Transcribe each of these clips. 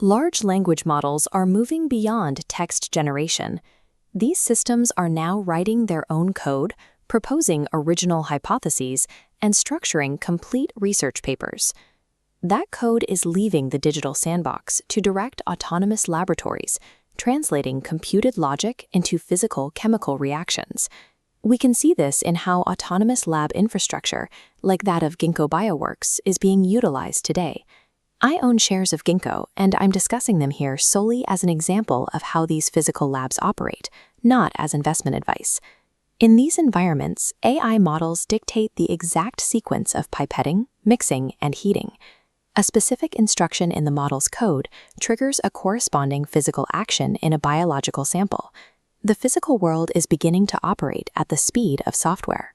Large language models are moving beyond text generation. These systems are now writing their own code, proposing original hypotheses, and structuring complete research papers. That code is leaving the digital sandbox to direct autonomous laboratories, translating computed logic into physical chemical reactions. We can see this in how autonomous lab infrastructure, like that of Ginkgo Bioworks, is being utilized today. I own shares of Ginkgo, and I'm discussing them here solely as an example of how these physical labs operate, not as investment advice. In these environments, AI models dictate the exact sequence of pipetting, mixing, and heating. A specific instruction in the model's code triggers a corresponding physical action in a biological sample. The physical world is beginning to operate at the speed of software.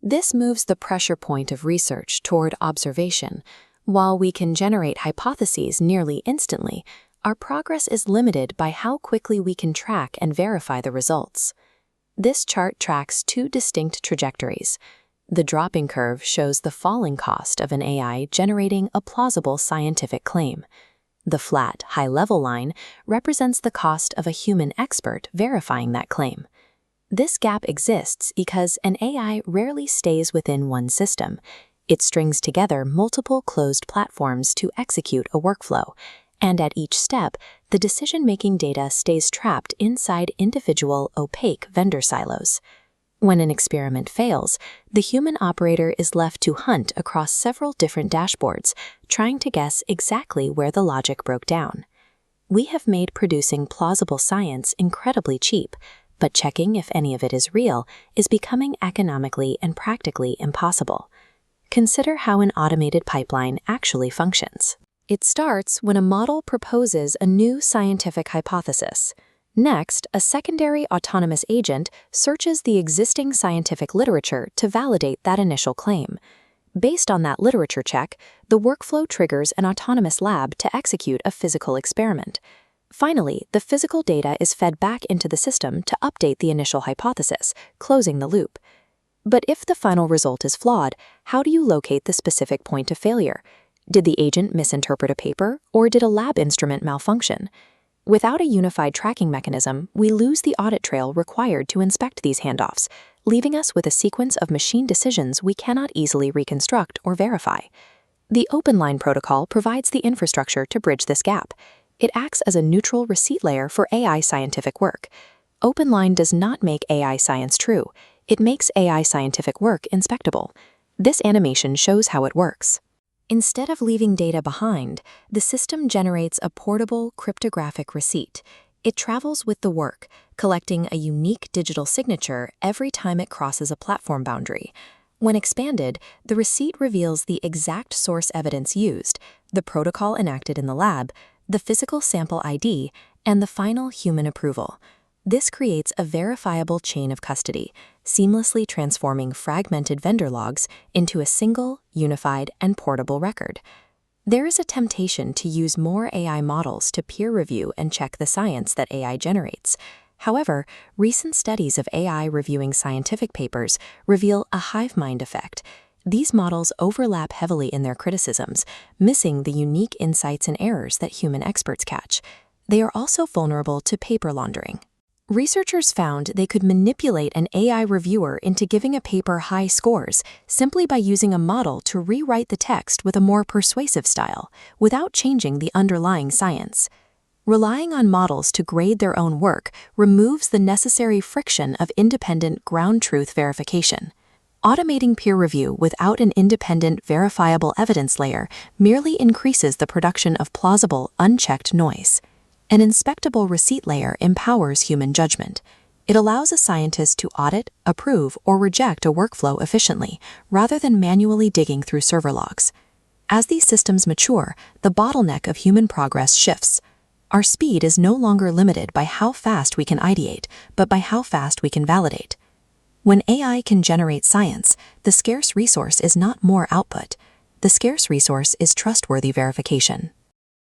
This moves the pressure point of research toward observation. While we can generate hypotheses nearly instantly, our progress is limited by how quickly we can track and verify the results. This chart tracks two distinct trajectories. The dropping curve shows the falling cost of an AI generating a plausible scientific claim. The flat, high-level line represents the cost of a human expert verifying that claim. This gap exists because an AI rarely stays within one system. It strings together multiple closed platforms to execute a workflow, and at each step, the decision-making data stays trapped inside individual, opaque vendor silos. When an experiment fails, the human operator is left to hunt across several different dashboards, trying to guess exactly where the logic broke down. We have made producing plausible science incredibly cheap, but checking if any of it is real is becoming economically and practically impossible. Consider how an automated pipeline actually functions. It starts when a model proposes a new scientific hypothesis. Next, a secondary autonomous agent searches the existing scientific literature to validate that initial claim. Based on that literature check, the workflow triggers an autonomous lab to execute a physical experiment. Finally, the physical data is fed back into the system to update the initial hypothesis, closing the loop. But if the final result is flawed, how do you locate the specific point of failure? Did the agent misinterpret a paper, or did a lab instrument malfunction? Without a unified tracking mechanism, we lose the audit trail required to inspect these handoffs, leaving us with a sequence of machine decisions we cannot easily reconstruct or verify. The OpenLine Protocol provides the infrastructure to bridge this gap. It acts as a neutral receipt layer for AI scientific work. OpenLine does not make AI science true. It makes AI scientific work inspectable. This animation shows how it works. Instead of leaving data behind, the system generates a portable cryptographic receipt. It travels with the work, collecting a unique digital signature every time it crosses a platform boundary. When expanded, the receipt reveals the exact source evidence used, the protocol enacted in the lab, the physical sample ID, and the final human approval. This creates a verifiable chain of custody, seamlessly transforming fragmented vendor logs into a single, unified, and portable record. There is a temptation to use more AI models to peer review and check the science that AI generates. However, recent studies of AI reviewing scientific papers reveal a hive mind effect. These models overlap heavily in their criticisms, missing the unique insights and errors that human experts catch. They are also vulnerable to paper laundering. Researchers found they could manipulate an AI reviewer into giving a paper high scores simply by using a model to rewrite the text with a more persuasive style, without changing the underlying science. Relying on models to grade their own work removes the necessary friction of independent ground truth verification. Automating peer review without an independent, verifiable evidence layer merely increases the production of plausible, unchecked noise. An inspectable receipt layer empowers human judgment. It allows a scientist to audit, approve, or reject a workflow efficiently, rather than manually digging through server logs. As these systems mature, the bottleneck of human progress shifts. Our speed is no longer limited by how fast we can ideate, but by how fast we can validate. When AI can generate science, the scarce resource is not more output. The scarce resource is trustworthy verification.